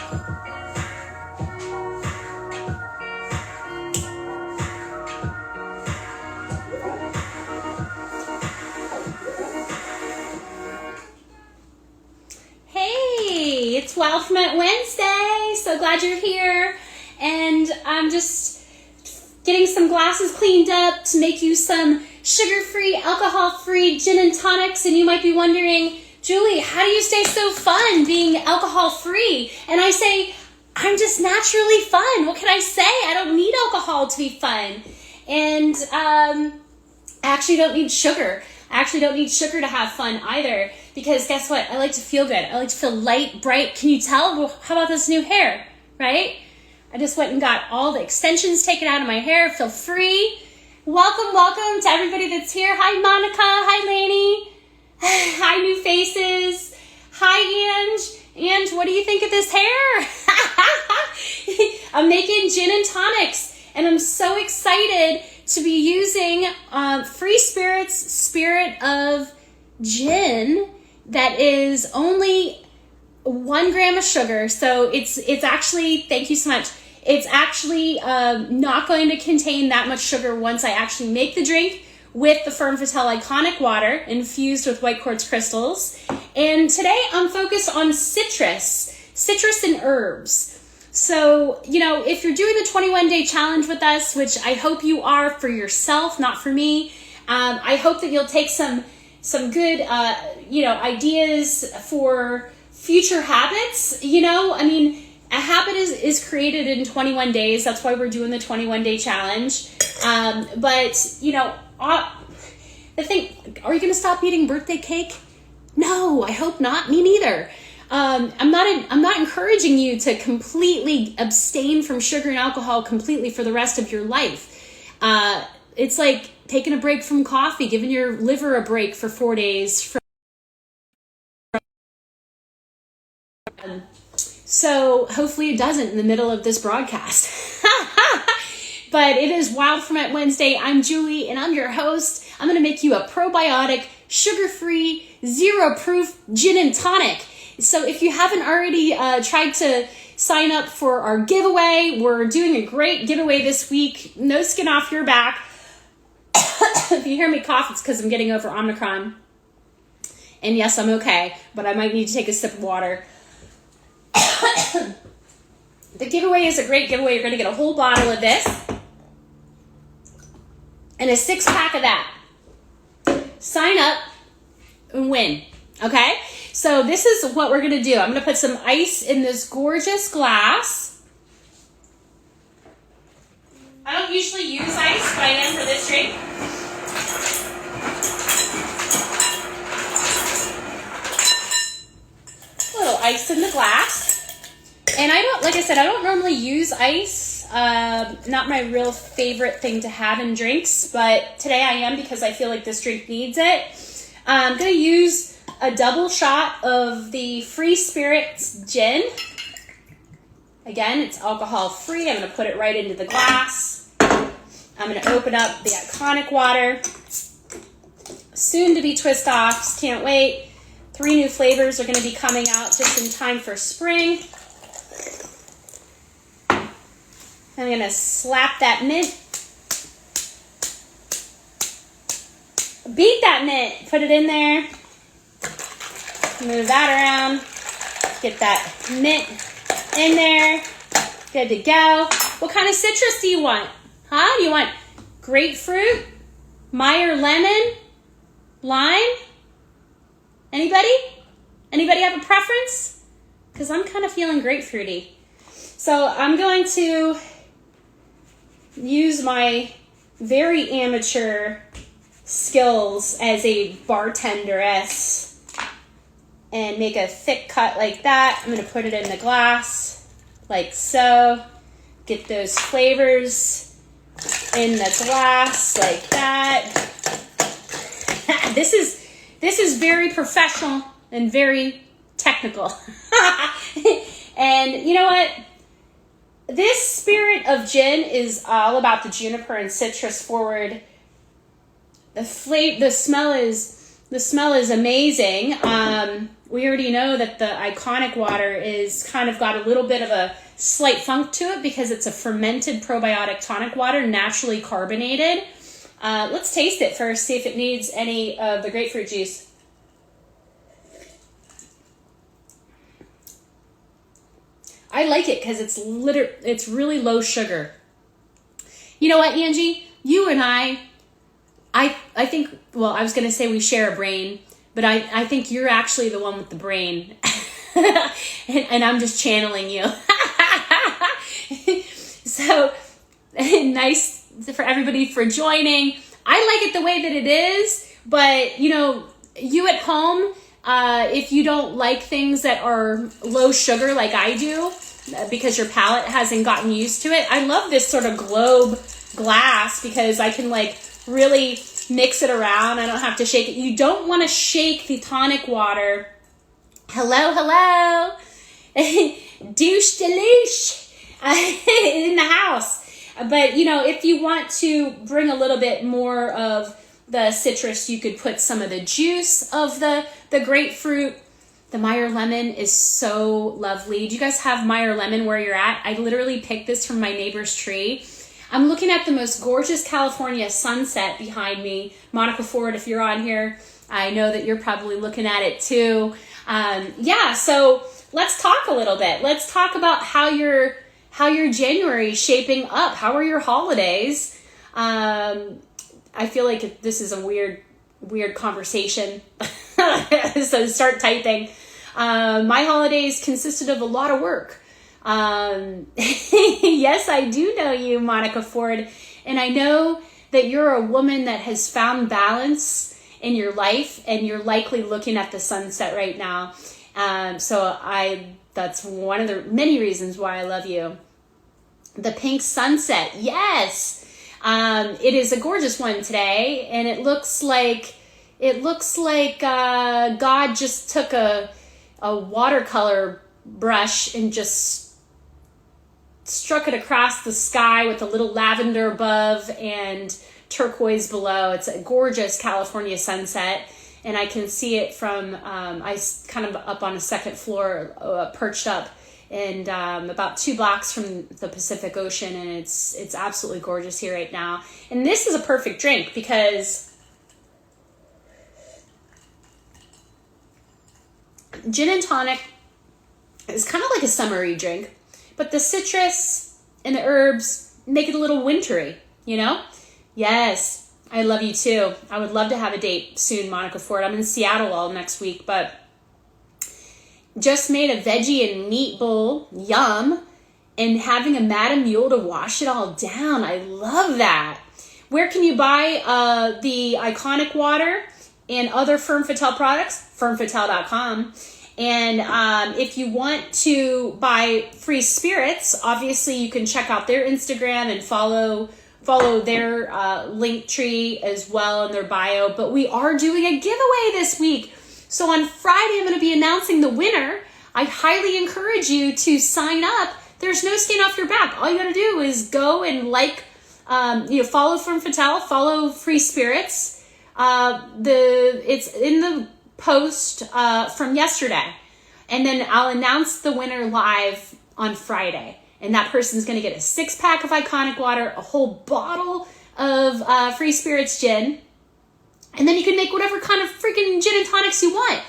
Hey, it's Wild Ferment Wednesday. So glad you're here. And I'm just getting some glasses cleaned up to make you some sugar-free, alcohol-free gin and tonics. And you might be wondering, Julie, how do you stay so fun being alcohol-free? And I say, I'm just naturally fun. What can I say? I don't need alcohol to be fun. And I actually don't need sugar. I actually don't need sugar to have fun either, because guess what? I like to feel good. I like to feel light, bright. Can you tell? Well, how about this new hair, right? I just went and got all the extensions taken out of my hair. Feel free. Welcome to everybody that's here. Hi, Monica. Hi, Laney. Hi, new faces. Hi, Ange. Ange, what do you think of this hair? I'm making gin and tonics, and I'm so excited to be using Free Spirit's Spirit of Gin that is only 1 gram of sugar. So it's actually, thank you so much, it's actually not going to contain that much sugar once I actually make the drink with the Ferme Fatale Iconic water infused with white quartz crystals. And today I'm focused on citrus and herbs. So, you know, if you're doing the 21-day challenge with us, which I hope you are for yourself, not for me, I hope that you'll take some good, ideas for future habits. You know, I mean, a habit is created in 21 days. That's why we're doing the 21-day challenge. But, you know, the thing, are you going to stop eating birthday cake? No, I hope not. Me neither. I'm not encouraging you to completely abstain from sugar and alcohol completely for the rest of your life. It's like taking a break from coffee, giving your liver a break for 4 days. So hopefully it doesn't in the middle of this broadcast. But it is Wild Ferment Wednesday. I'm Julie, and I'm your host. I'm going to make you a probiotic, sugar-free, zero-proof gin and tonic. So if you haven't already tried to sign up for our giveaway, we're doing a great giveaway this week. No skin off your back. If you hear me cough, it's because I'm getting over Omicron. And yes, I'm okay, but I might need to take a sip of water. The giveaway is a great giveaway. You're going to get a whole bottle of this and a 6-pack of that. Sign up and win, okay? So this is what we're going to do. I'm going to put some ice in this gorgeous glass. I don't usually use ice, but I am for this drink. A little ice in the glass. And I don't normally use ice. Not my real favorite thing to have in drinks, but today I am because I feel like this drink needs it. I'm going to use a double shot of the Free Spirit's gin. Again, it's alcohol free. I'm going to put it right into the glass. I'm going to open up the Iconic water. Soon to be twist offs. Can't wait. 3 new flavors are going to be coming out just in time for spring. I'm going to slap that mint. Beat that mint. Put it in there. Move that around. Get that mint in there. Good to go. What kind of citrus do you want? Huh? Do you want grapefruit? Meyer lemon? Lime? Anybody? Anybody have a preference? Because I'm kind of feeling grapefruity. So I'm going to use my very amateur skills as a bartenderess and make a thick cut like that. I'm going to put it in the glass like so. Get those flavors in the glass like that. This is very professional and very technical. And you know what? This Spirit of Gin is all about the juniper and citrus forward. The smell is amazing. we already know that the Iconic water is kind of got a little bit of a slight funk to it because it's a fermented probiotic tonic water, naturally carbonated. Let's taste it first, see if it needs any of the grapefruit juice. I like it because it's really low sugar. You know what, Angie? You and I think, well, I was going to say we share a brain, but I think you're actually the one with the brain. and I'm just channeling you. So nice for everybody for joining. I like it the way that it is, but you at home, if you don't like things that are low sugar like I do, because your palate hasn't gotten used to it, I love this sort of globe glass because I can really mix it around. I don't have to shake it. You don't want to shake the tonic water. Hello. Douche deluche in the house. But, if you want to bring a little bit more of the citrus, you could put some of the juice of the grapefruit. The Meyer lemon is so lovely. Do you guys have Meyer lemon where you're at? I literally picked this from my neighbor's tree. I'm looking at the most gorgeous California sunset behind me. Monica Ford, if you're on here, I know that you're probably looking at it too. So let's talk a little bit. Let's talk about how your January is shaping up. How are your holidays? I feel like this is a weird conversation. So start typing. My holidays consisted of a lot of work. Yes, I do know you, Monica Ford. And I know that you're a woman that has found balance in your life, and you're likely looking at the sunset right now. That's one of the many reasons why I love you. The pink sunset. Yes. It is a gorgeous one today, and it looks like God just took a watercolor brush and just struck it across the sky with a little lavender above and turquoise below. It's a gorgeous California sunset, and I can see it from I kind of up on a second floor, perched up, and about 2 blocks from the Pacific Ocean, and it's absolutely gorgeous here right now. And this is a perfect drink because gin and tonic is kind of like a summery drink, but the citrus and the herbs make it a little wintry, Yes, I love you too. I would love to have a date soon, Monica Ford. I'm in Seattle all next week, but just made a veggie and meat bowl, yum, and having a Madame Mule to wash it all down. I love that. Where can you buy the Iconic water and other Femme Fatale products? FemmeFatale.com. And if you want to buy Free Spirits, obviously you can check out their Instagram and follow their link tree as well in their bio. But we are doing a giveaway this week. So on Friday, I'm going to be announcing the winner. I highly encourage you to sign up. There's no skin off your back. All you got to do is go and follow Femme Fatale, follow Free Spirits. It's in the post from yesterday, and then I'll announce the winner live on Friday, and that person's going to get a 6-pack of Iconic water, a whole bottle of Free Spirits gin, and then you can make whatever kind of freaking gin and tonics you want.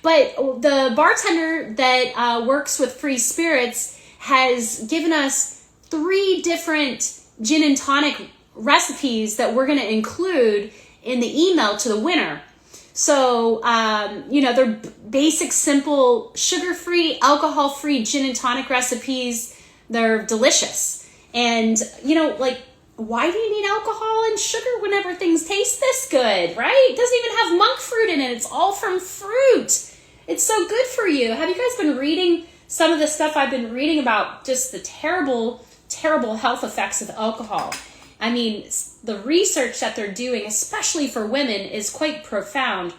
But the bartender that works with Free Spirits has given us 3 different gin and tonic recipes that we're going to include in the email to the winner. So, they're basic, simple, sugar-free, alcohol-free gin and tonic recipes. They're delicious. And, why do you need alcohol and sugar whenever things taste this good, right? It doesn't even have monk fruit in it. It's all from fruit. It's so good for you. Have you guys been reading some of the stuff I've been reading about just the terrible, terrible health effects of alcohol? I mean, the research that they're doing, especially for women, is quite profound.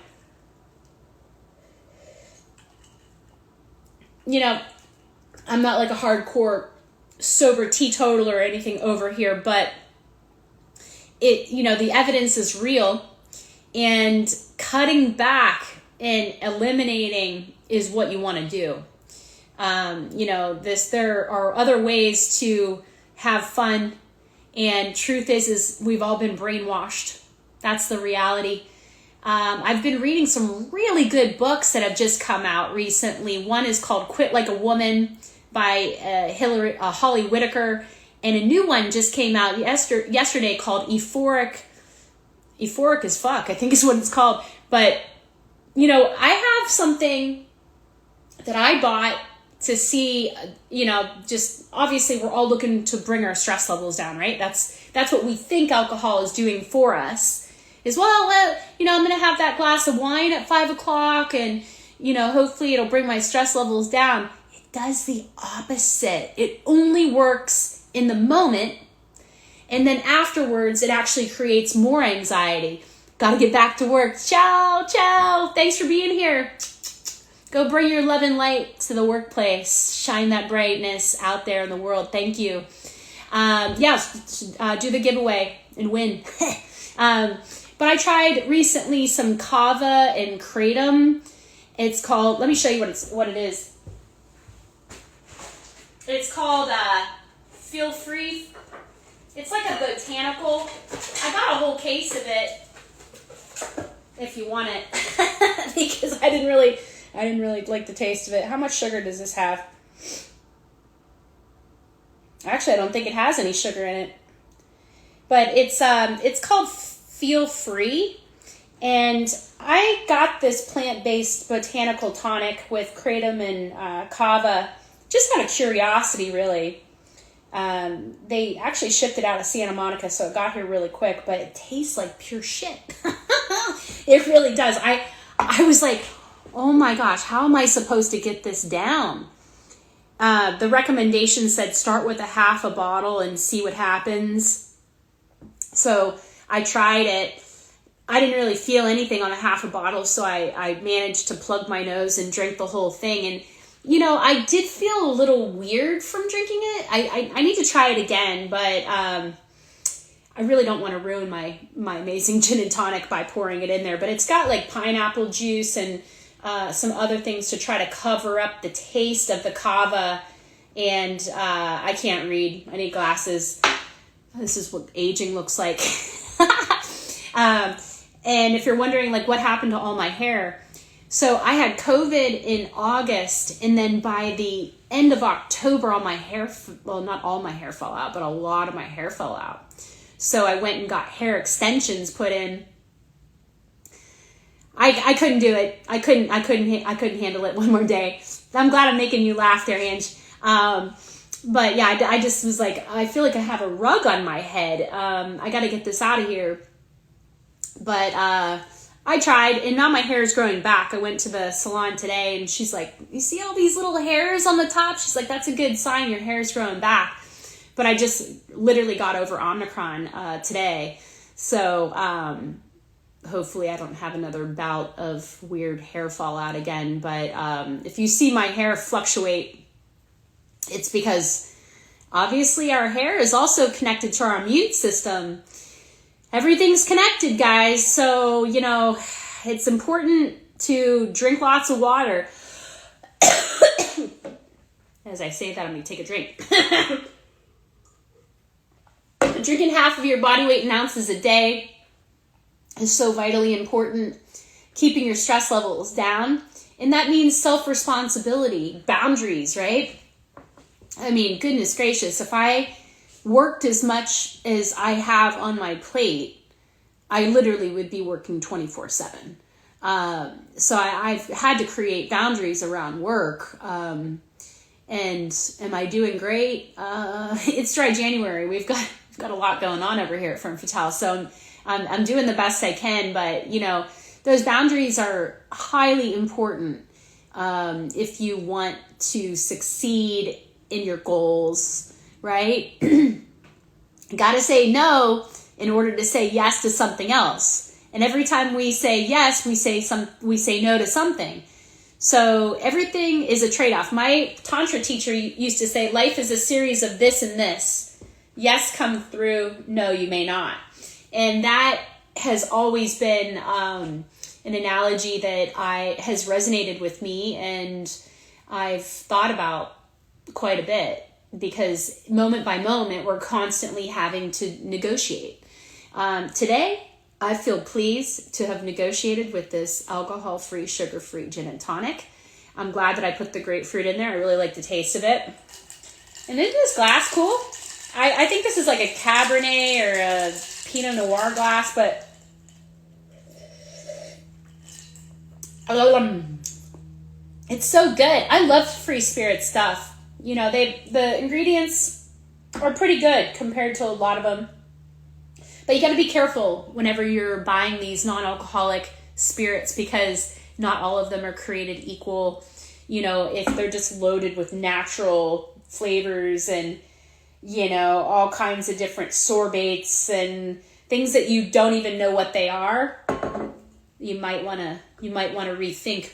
I'm not like a hardcore sober teetotaler or anything over here, but the evidence is real, and cutting back and eliminating is what you want to do. There are other ways to have fun, and truth is we've all been brainwashed. That's the reality. I've been reading some really good books that have just come out recently. One is called Quit Like a Woman by Holly Whitaker, and a new one just came out yesterday called Euphoric as fuck, I think is what it's called. But, I have something that I bought to see, just obviously we're all looking to bring our stress levels down, right? That's what we think alcohol is doing for us. Is, I'm going to have that glass of wine at 5 o'clock and, hopefully it'll bring my stress levels down. It does the opposite. It only works in the moment. And then afterwards, it actually creates more anxiety. Got to get back to work. Ciao. Thanks for being here. Go bring your love and light to the workplace. Shine that brightness out there in the world. Thank you. Do the giveaway and win. But I tried recently some kava and kratom. It's called, let me show you what it is. It's called Feel Free. It's like a botanical. I got a whole case of it if you want it because I didn't really like the taste of it. How much sugar does this have? Actually, I don't think it has any sugar in it. But it's called Feel Free, and I got this plant-based botanical tonic with kratom and kava just out of curiosity, really. They actually shipped it out of Santa Monica, so it got here really quick, but it tastes like pure shit. It really does. I was like, oh my gosh, how am I supposed to get this down? The recommendation said start with a half a bottle and see what happens. So I tried it. I didn't really feel anything on a half a bottle, so I managed to plug my nose and drink the whole thing. And, I did feel a little weird from drinking it. I need to try it again, but I really don't want to ruin my amazing gin and tonic by pouring it in there. But it's got like pineapple juice and some other things to try to cover up the taste of the kava. And I can't read. I need glasses. This is what aging looks like. And if you're wondering, like, what happened to all my hair? So I had COVID in August, and then by the end of October, all my hair, not all my hair fell out, but a lot of my hair fell out. So I went and got hair extensions put in. I couldn't do it. I couldn't handle it one more day. I'm glad I'm making you laugh there, Ange. But yeah, I just was like, I feel like I have a rug on my head. I got to get this out of here. But I tried, and now my hair is growing back. I went to the salon today, and she's like, you see all these little hairs on the top? She's like, that's a good sign your hair is growing back. But I just literally got over Omicron today. So hopefully I don't have another bout of weird hair fallout again. But if you see my hair fluctuate, it's because obviously our hair is also connected to our immune system. Everything's connected, guys. So, it's important to drink lots of water. As I say that, I'm going to take a drink. Drinking half of your body weight in ounces a day is so vitally important. Keeping your stress levels down. And that means self-responsibility, boundaries, right? I mean, goodness gracious, if I worked as much as I have on my plate, I literally would be working 24/7. So I've had to create boundaries around work. And am I doing great? It's dry January. We've got a lot going on over here at Femme Fatale. So I'm doing the best I can, but those boundaries are highly important if you want to succeed in your goals, right? Got to say no in order to say yes to something else. And every time we say yes, we say no to something. So everything is a trade-off. My Tantra teacher used to say, life is a series of this and this. Yes, come through. No, you may not. And that has always been an analogy that has resonated with me, and I've thought about quite a bit, because moment by moment, we're constantly having to negotiate. Today, I feel pleased to have negotiated with this alcohol-free, sugar-free gin and tonic. I'm glad that I put the grapefruit in there. I really like the taste of it. And isn't this glass cool? I think this is like a Cabernet or a Pinot Noir glass, but it's so good. I love free spirit stuff. You know, the ingredients are pretty good compared to a lot of them. But you got to be careful whenever you're buying these non-alcoholic spirits, because not all of them are created equal. You know, if they're just loaded with natural flavors and, you know, all kinds of different sorbates and things that you don't even know what they are, you might want to rethink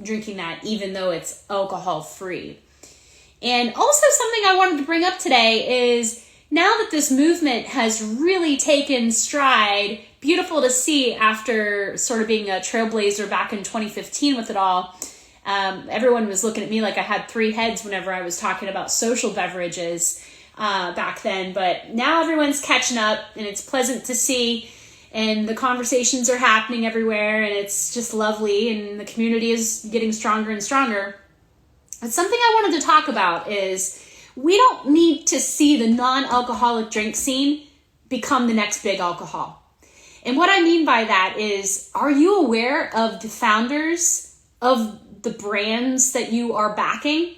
drinking that, even though it's alcohol free. And also something I wanted to bring up today is, now that this movement has really taken stride, beautiful to see after sort of being a trailblazer back in 2015 with it all. Everyone was looking at me like I had three heads whenever I was talking about social beverages back then. But now everyone's catching up, and it's pleasant to see. And the conversations are happening everywhere, and it's just lovely. And the community is getting stronger and stronger. But something I wanted to talk about is, we don't need to see the non-alcoholic drink scene become the next big alcohol. And what I mean by that is, are you aware of the founders of the brands that you are backing?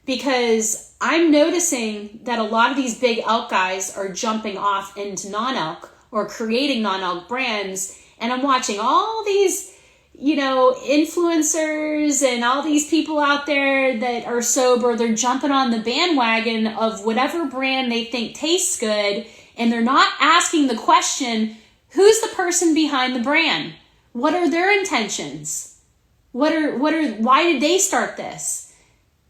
Because I'm noticing that a lot of these big alc guys are jumping off into non-alc or creating non-alc brands. And I'm watching all these, you know, influencers and all these people out there that are sober. They're jumping on the bandwagon of whatever brand they think tastes good. And they're not asking the question, who's the person behind the brand? What are their intentions? Why did they start this?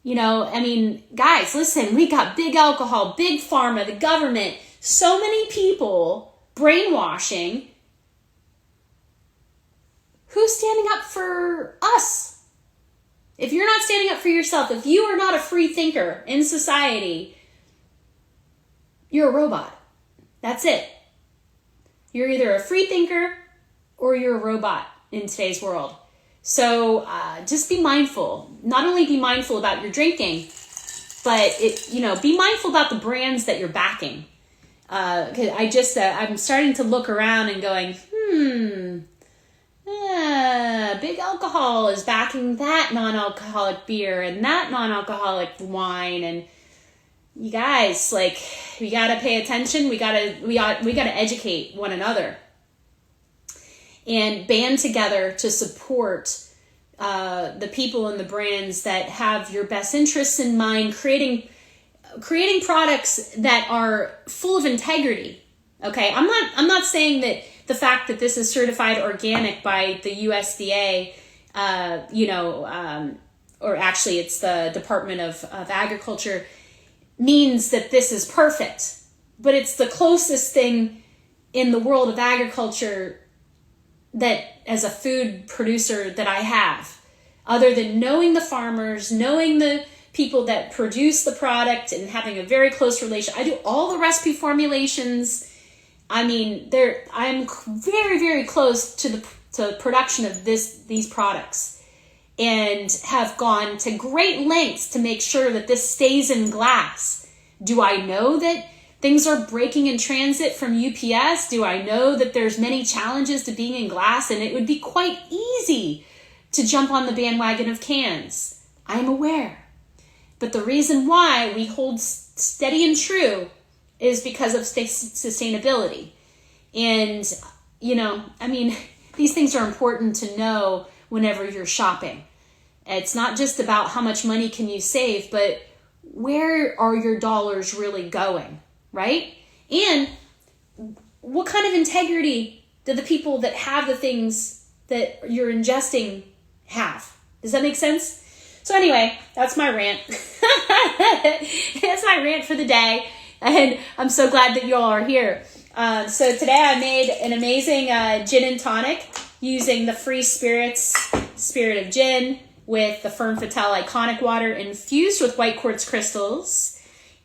You know, I mean, guys, listen, we got big alcohol, big pharma, the government, so many people brainwashing. Who's standing up for us? If you're not standing up for yourself, if you are not a free thinker in society, you're a robot. That's it. You're either a free thinker or you're a robot in today's world. So just be mindful. Not only be mindful about your drinking, but be mindful about the brands that you're backing. 'Cause I'm starting to look around and going, big alcohol is backing that non-alcoholic beer and that non-alcoholic wine, and you guys, like, we gotta pay attention. We gotta educate one another and band together to support the people and the brands that have your best interests in mind, creating products that are full of integrity. Okay, I'm not saying that the fact that this is certified organic by the USDA, or actually it's the Department of Agriculture, means that this is perfect. But it's the closest thing in the world of agriculture that, as a food producer, that I have, other than knowing the farmers, knowing the people that produce the product, and having a very close relation. I do all the recipe formulations. I mean, I'm very, very close to the production of these products, and have gone to great lengths to make sure that this stays in glass. Do I know that things are breaking in transit from UPS? Do I know that there's many challenges to being in glass, and it would be quite easy to jump on the bandwagon of cans? I'm aware. But the reason why we hold steady and true is because of sustainability. And, these things are important to know whenever you're shopping. It's not just about how much money can you save, but where are your dollars really going, right? And what kind of integrity do the people that have the things that you're ingesting have? Does that make sense? So anyway, that's my rant. That's my rant for the day. And I'm so glad that you all are here. So today I made an amazing gin and tonic. using the free spirits, Spirit of Gin, with the Fern Fatale Iconic water infused with white quartz crystals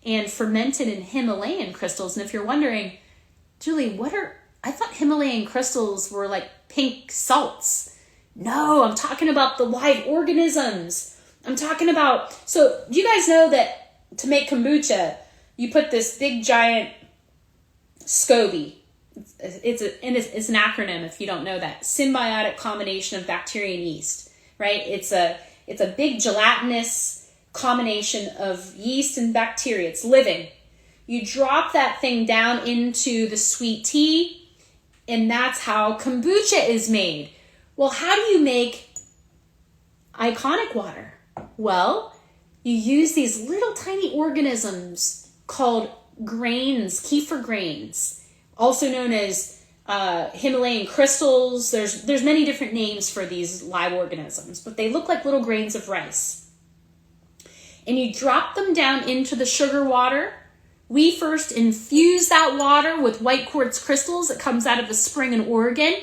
and fermented in Himalayan crystals. And if you're wondering, Julie, I thought Himalayan crystals were like pink salts. No, I'm talking about the live organisms. I'm talking about, so you guys know that to make kombucha, you put this big giant SCOBY. It's an acronym if you don't know that. Symbiotic combination of bacteria and yeast, right? It's a big gelatinous combination of yeast and bacteria. It's living. You drop that thing down into the sweet tea, and that's how kombucha is made. Well, how do you make iconic water? Well, you use these little tiny organisms called grains, kefir grains, also known as Himalayan crystals. There's many different names for these live organisms, but they look like little grains of rice. And you drop them down into the sugar water. We first infuse that water with white quartz crystals that comes out of a spring in Oregon.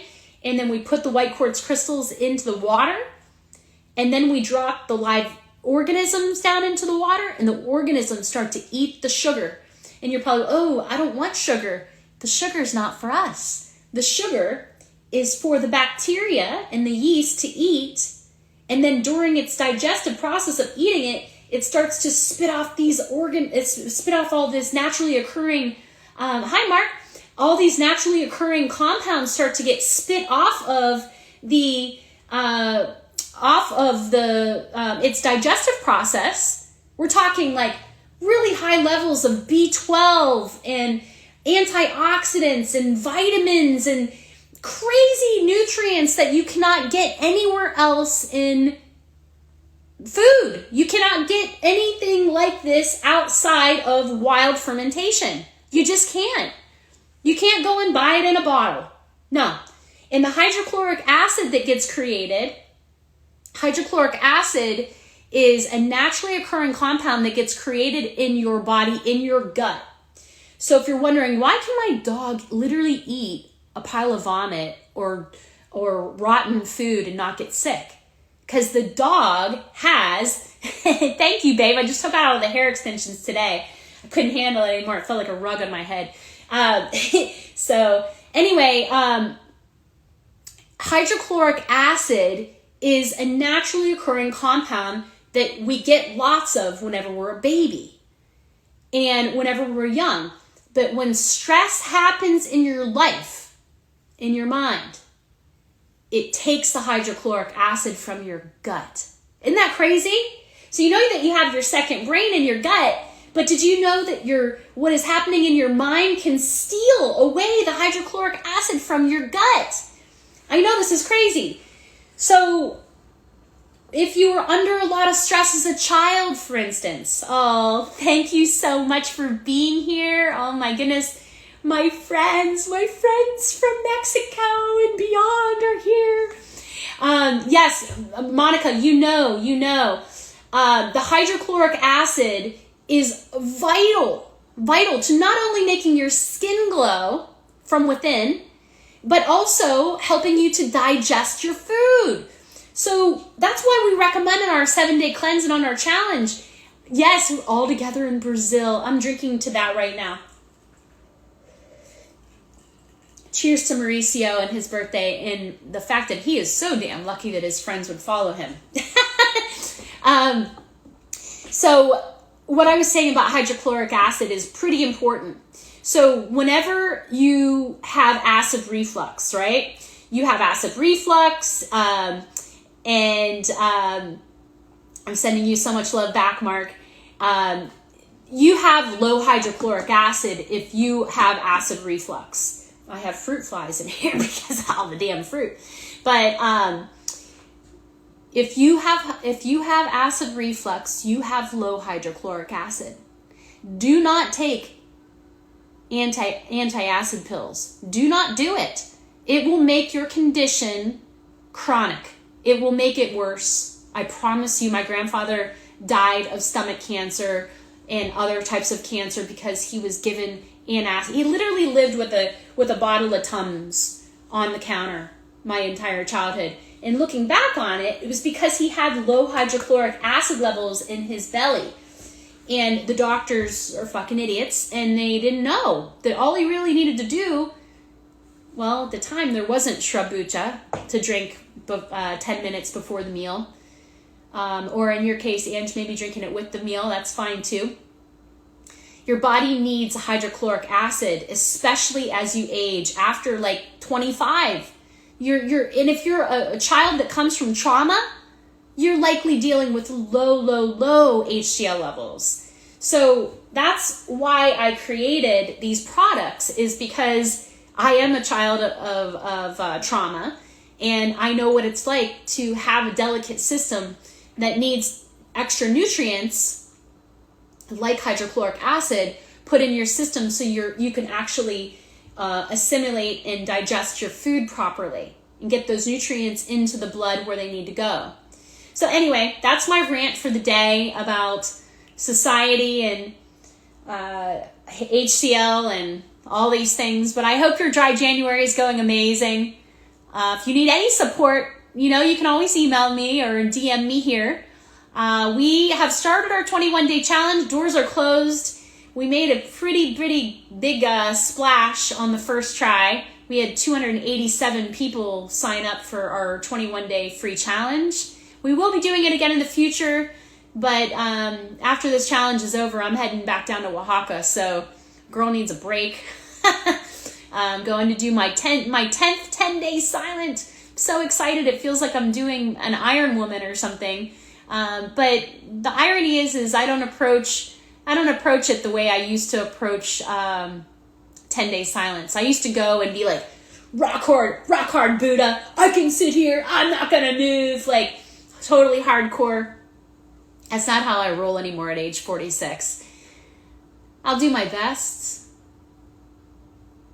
And then we put the white quartz crystals into the water. And then we drop the live organisms down into the water, and the organisms start to eat the sugar. And you're probably, oh, I don't want sugar. The sugar's not for us. The sugar is for the bacteria and the yeast to eat. And then during its digestive process of eating it, it starts to spit off all this naturally occurring, hi Mark, all these naturally occurring compounds start to get spit off of its digestive process. We're talking like really high levels of B12 and antioxidants and vitamins and crazy nutrients that you cannot get anywhere else in food. You cannot get anything like this outside of wild fermentation. You just can't. You can't go and buy it in a bottle. No. And the hydrochloric acid that gets created, hydrochloric acid is a naturally occurring compound that gets created in your body, in your gut. So if you're wondering, why can my dog literally eat a pile of vomit or rotten food and not get sick? Because the dog has, thank you, babe. I just took out all the hair extensions today. I couldn't handle it anymore. It felt like a rug on my head. So anyway, hydrochloric acid is a naturally occurring compound that we get lots of whenever we're a baby and whenever we're young. But when stress happens in your life, in your mind, it takes the hydrochloric acid from your gut. Isn't that crazy? So you know that you have your second brain in your gut, but did you know that what is happening in your mind can steal away the hydrochloric acid from your gut? I know this is crazy. So if you were under a lot of stress as a child, for instance, oh, thank you so much for being here. Oh my goodness. My friends from Mexico and beyond are here. Yes, Monica, you know, the hydrochloric acid is vital to not only making your skin glow from within, but also helping you to digest your food. So that's why we recommend in our 7-day cleanse and on our challenge. Yes, we're all together in Brazil. I'm drinking to that right now. Cheers to Mauricio and his birthday and the fact that he is so damn lucky that his friends would follow him. So what I was saying about hydrochloric acid is pretty important. So whenever you have acid reflux, right? You have acid reflux, and I'm sending you so much love back, Mark. You have low hydrochloric acid if you have acid reflux. I have fruit flies in here because of all the damn fruit. But if you have acid reflux, you have low hydrochloric acid. Do not take anti-acid pills. Do not do it. It will make your condition chronic. It will make it worse. I promise you, my grandfather died of stomach cancer and other types of cancer because he was given antacid. He literally lived with a bottle of Tums on the counter my entire childhood. And looking back on it, it was because he had low hydrochloric acid levels in his belly. And the doctors are fucking idiots, and they didn't know that all he really needed to do, well, at the time there wasn't sriracha to drink 10 minutes before the meal. Or in your case, Ange, maybe drinking it with the meal, that's fine too. Your body needs hydrochloric acid, especially as you age. After like 25, and if you're a child that comes from trauma, you're likely dealing with low HCl levels. So that's why I created these products, is because I am a child of trauma, and I know what it's like to have a delicate system that needs extra nutrients like hydrochloric acid put in your system so you can actually assimilate and digest your food properly and get those nutrients into the blood where they need to go. So anyway, that's my rant for the day about society and HCl and all these things. But I hope your dry January is going amazing. If you need any support, you can always email me or DM me here. We have started our 21-day challenge. Doors are closed. We made a pretty big splash on the first try. We had 287 people sign up for our 21-day free challenge. We will be doing it again in the future, but after this challenge is over, I'm heading back down to Oaxaca, so girl needs a break. I'm going to do my 10th 10-day silent. I'm so excited. It feels like I'm doing an Iron Woman or something. But the irony is I don't approach it the way I used to approach 10-day silence. I used to go and be like, rock hard Buddha. I can sit here. I'm not gonna move. Like, totally hardcore. That's not how I roll anymore at age 46. I'll do my best,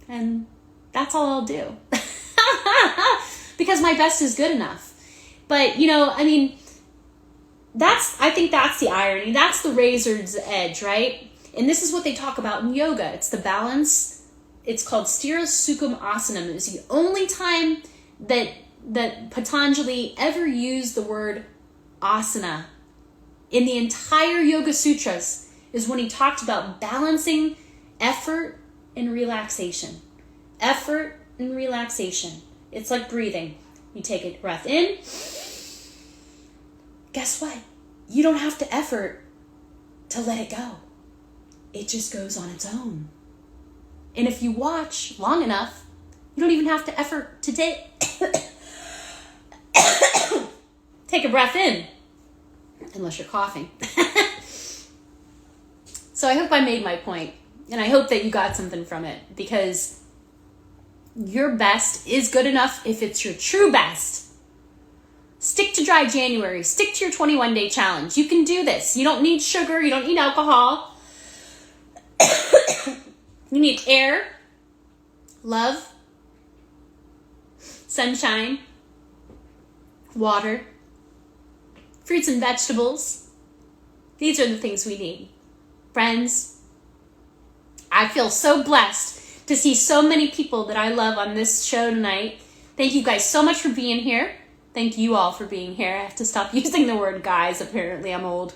and that's all I'll do. Because my best is good enough. But, I think that's the irony. That's the razor's edge, right? And this is what they talk about in yoga. It's the balance. It's called Sthira Sukham Asanam. It was the only time that Patanjali ever used the word asana in the entire Yoga Sutras, is when he talked about balancing effort and relaxation. Effort and relaxation. It's like breathing. You take a breath in. Guess what? You don't have to effort to let it go. It just goes on its own. And if you watch long enough, you don't even have to effort to take a breath in, unless you're coughing. So I hope I made my point, and I hope that you got something from it, because your best is good enough if it's your true best. Stick to dry January. Stick to your 21-day challenge. You can do this. You don't need sugar. You don't need alcohol. You need air, love, sunshine, water, fruits and vegetables. These are the things we need. Friends, I feel so blessed to see so many people that I love on this show tonight. Thank you guys so much for being here. Thank you all for being here. I have to stop using the word guys. Apparently I'm old.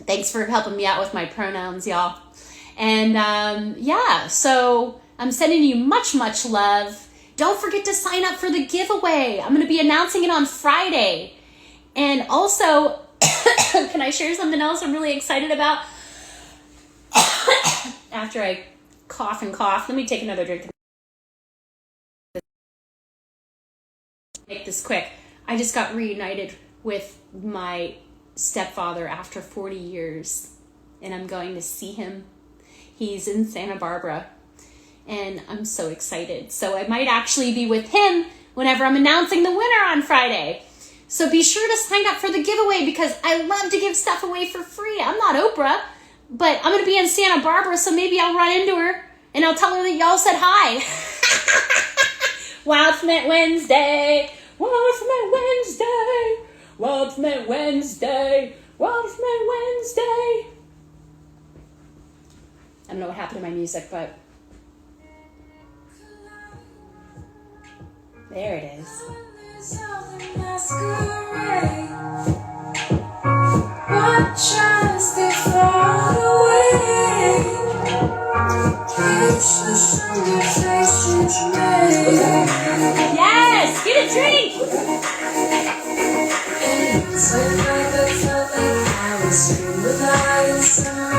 Thanks for helping me out with my pronouns, y'all. And so I'm sending you much love. Don't forget to sign up for the giveaway. I'm going to be announcing it on Friday. And also, can I share something else I'm really excited about? After I cough, let me take another drink. Make this quick. I just got reunited with my stepfather after 40 years, and I'm going to see him. He's in Santa Barbara, and I'm so excited. So I might actually be with him whenever I'm announcing the winner on Friday. So be sure to sign up for the giveaway, because I love to give stuff away for free. I'm not Oprah, but I'm going to be in Santa Barbara, so maybe I'll run into her and I'll tell her that y'all said hi. Wildfment Wednesday, Wildfment Wednesday, Wildfment Wednesday, Wildfment Wednesday. I don't know what happened to my music, but There it is. Yes! Get a drink! It's like I felt like I was with eyes.